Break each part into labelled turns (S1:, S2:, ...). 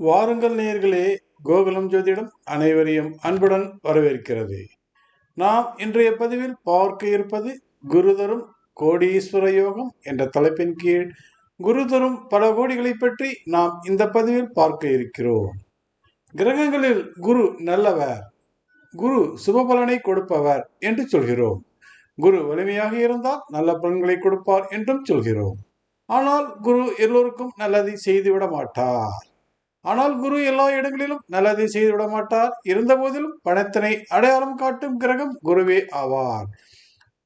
S1: வாருங்கள் நேயர்களே, கோகுலம் ஜோதிடம் அனைவரையும் அன்புடன் வரவேற்கிறது. நாம் இன்றைய பதிவில் பார்க்க இருப்பது குருதரும் கோடீஸ்வர யோகம் என்ற தலைப்பின் கீழ் குரு தரும் பல கோடிகளை பற்றி நாம் இந்த பதிவில் பார்க்க இருக்கிறோம். கிரகங்களில் குரு நல்லவர், குரு சுபபலனை கொடுப்பவர் என்று சொல்கிறோம். குரு வலிமையாக இருந்தால் நல்ல பலன்களை கொடுப்பார் என்றும் சொல்கிறோம். ஆனால் குரு எல்லோருக்கும் நல்லதை செய்துவிட மாட்டார். ஆனால் குரு எல்லா இடங்களிலும் நல்லதை செய்துவிட மாட்டார். இருந்த போதிலும் பணத்தினை அடையாளம் காட்டும் கிரகம் குருவே ஆவார்.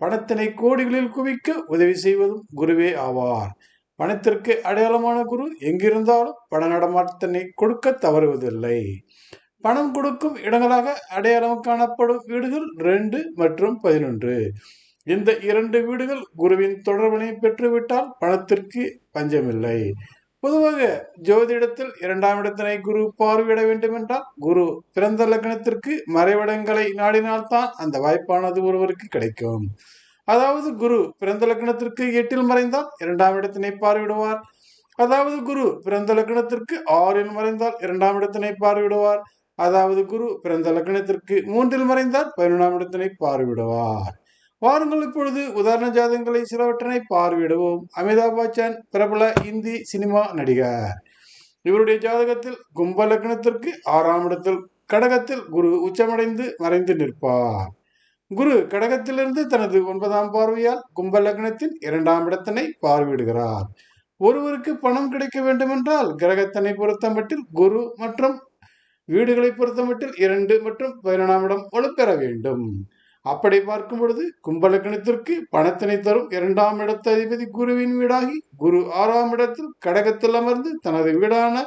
S1: பணத்தினை கோடிகளில் குவிக்க உதவி செய்வதும் குருவே ஆவார். பணத்திற்கு அடையாளமான குரு எங்கிருந்தாலும் பண நடமாட்டத்தினை கொடுக்க தவறுவதில்லை. பணம் கொடுக்கும் இடங்களாக அடையாளம் காணப்படும் வீடுகள் 2 மற்றும் 11. இந்த 2 வீடுகள் குருவின் தொடர்பினை பெற்றுவிட்டால் பணத்திற்கு பஞ்சமில்லை. பொதுவாக ஜோதிடத்தில் 2ஆம் இடத்தினை குரு பார்வையிட வேண்டும் என்றால் குரு பிறந்த லக்னத்திற்கு மறைவிடங்களை நாடினால்தான் அந்த வாய்ப்பானது ஒருவருக்கு கிடைக்கும். அதாவது குரு பிறந்த லக்னத்திற்கு 8இல் மறைந்தால் 2ஆம் இடத்தினை பார்வையிடுவார். அதாவது குரு பிறந்த லக்னத்திற்கு 6இல் மறைந்தால் 2ஆம் இடத்தினை பார்வையிடுவார். அதாவது குரு பிறந்த லக்னத்திற்கு 3இல் மறைந்தால் 11ஆம் இடத்தினை பார்வையிடுவார். வாருங்கள் இப்பொழுது உதாரண ஜாதகங்களை சிலவற்றினை பார்வையிடுவோம். அமிதாப் பச்சன் பிரபல இந்தி சினிமா நடிகர். இவருடைய ஜாதகத்தில் கும்ப லக்னத்திற்கு 6ஆம் இடத்தில் கடகத்தில் குரு உச்சமடைந்து மறைந்து நிற்பார். குரு கடகத்திலிருந்து தனது 9ஆம் பார்வையால் கும்ப லக்னத்தின் 2ஆம் இடத்தினை பார்வையிடுகிறார். ஒருவருக்கு பணம் கிடைக்க வேண்டுமென்றால் கிரகத்தினை பொறுத்தமட்டில் குரு மற்றும் வீடுகளை பொறுத்தமட்டில் 2 மற்றும் 11ஆம் இடம் வலுப்பெற வேண்டும். அப்படி பார்க்கும் பொழுது கும்பலக்கணத்திற்கு பணத்தினை தரும் 2ஆம் இடத்து அதிபதி குருவின் வீடாகி குரு 6ஆம் இடத்தில் கடகத்தில் அமர்ந்து தனது வீடான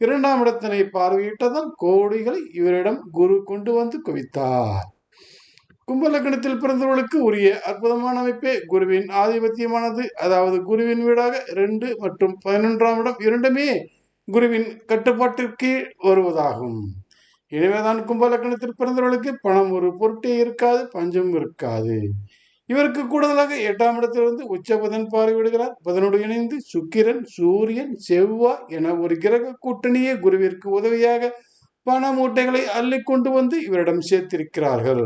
S1: 2ஆம் இடத்தினை பார்வையிட்டதால் கோடிகளை இவரிடம் குரு கொண்டு வந்து குவித்தார். கும்பலக்கணத்தில் பிறந்தவர்களுக்கு உரிய அற்புதமான அமைப்பே குருவின் ஆதிபத்தியமானது. அதாவது குருவின் வீடாக 2 மற்றும் 11ஆம் இடம் இரண்டுமே குருவின் கட்டுப்பாட்டிற்கு வருவதாகும். எனவேதான் கும்பலக்கணத்தில் பிறந்தவர்களுக்கு பணம் ஒரு பொருட்டே இருக்காது, பஞ்சம் இருக்காது. இவருக்கு கூடுதலாக 8ஆம் இடத்திலிருந்து உச்ச புதன் பார்வையிடுகிறார். புதனோடு இணைந்து சுக்கிரன், சூரியன், செவ்வாய் என ஒரு கிரக கூட்டணியே குருவிற்கு உதவியாக பண மூட்டைகளை அள்ளி கொண்டு வந்து இவரிடம் சேர்த்திருக்கிறார்கள்.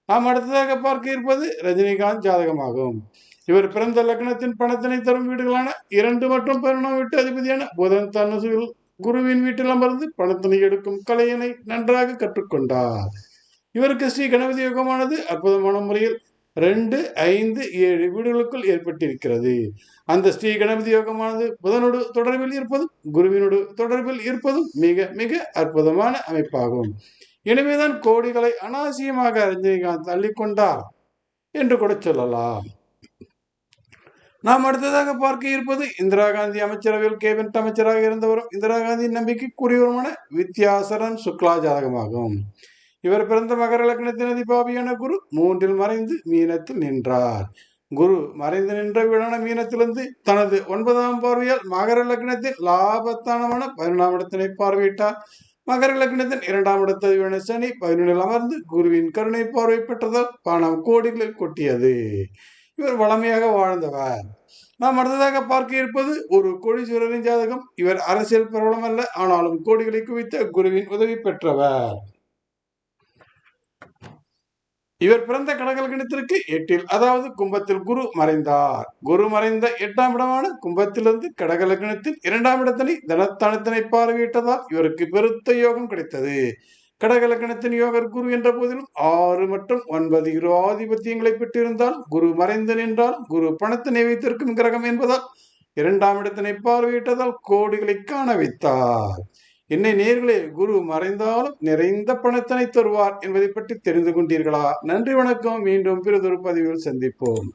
S1: நாம் அடுத்ததாக பார்க்க இருப்பது ரஜினிகாந்த் ஜாதகமாகும். இவர் பிறந்த லக்னத்தின் பணத்தினை தரும் வீடுகளான 2 மற்றும் 11ஆம் வீட்டு அதிபதியான புதன் தனுசில் குருவின் வீட்டில் அமர்ந்து பணத்தினை எடுக்கும் கலையினை நன்றாக கற்றுக்கொண்டார். இவருக்கு ஸ்ரீ கணபதி யோகமானது அற்புதமான முறையில் 2, 5, 7 வீடுகளுக்குள் ஏற்பட்டிருக்கிறது. அந்த ஸ்ரீ கணபதி யோகமானது புதனோடு தொடர்பில் இருப்பதும் குருவினோடு தொடர்பில் இருப்பதும் மிக மிக அற்புதமான அமைப்பாகும். எனவேதான் கோடிகளை அனாவசியமாக ரஜினிகாந்த் தள்ளிக்கொண்டார் என்று கூட சொல்லலாம். நாம் அடுத்ததாக பார்க்க இருப்பது இந்திரா காந்தி அமைச்சரவையில் கேபினட் அமைச்சராக இருந்தவரும் இந்திரா காந்தியின் நம்பிக்கைக்குரியவருமான வித்யாசரன் சுக்லா ஜாதகமாகும். இவர் பிறந்த மகர லக்னத்தின் அதிபாவியான குரு 3இல் மறைந்து மீனத்தில் நின்றார். குரு மறைந்து நின்ற வீடான மீனத்திலிருந்து தனது 9ஆம் பார்வையால் மகர லக்னத்தின் லாபத்தானமான 11ஆம் இடத்தினை பார்வையிட்டார். மகர லக்னத்தின் 2ஆம் இடத்ததிவான சனி 11இல் அமர்ந்து குருவின் கருணை பார்வை பெற்றதால் பணம் கோடிகளில் கொட்டியது. இவர் வளமையாக வாழ்ந்தவர். நாம் அடுத்ததாக பார்க்க இருப்பது ஒரு கோடீஸ்வரரின் ஜாதகம். இவர் அரசியல் பிரபலம் அல்ல, ஆனாலும் கோடிகளை குவித்த குருவின் உதவி பெற்றவர். இவர் பிறந்த கடகலக்கணத்திற்கு 8இல் அதாவது கும்பத்தில் குரு மறைந்தார். குரு மறைந்த 8ஆம் இடமான கும்பத்திலிருந்து கடகலக்கணத்தில் 2ஆம் இடத்தினை தனஸ்தானத்தினை பார்வையிட்டதால் இவருக்கு பெருத்த யோகம் கிடைத்தது. கடகலக்கணத்தின் யோகர் குரு என்ற போதிலும் 6 மற்றும் 9 இரு ஆதிபத்தியங்களை பெற்றிருந்தால் குரு மறைந்து நின்றால் குரு பணத்தினை வைத்திருக்கும் கிரகம் என்பதால் 2ஆம் இடத்தினை பார்வையிட்டதால் கோடிகளை காண வைத்தார். என்னை நேர்களே, குரு மறைந்தாலும் நிறைந்த பணத்தினை தருவார் என்பதை பற்றி தெரிந்து கொண்டீர்களா? நன்றி, வணக்கம். மீண்டும் பிறதொரு பதிவில் சந்திப்போம்.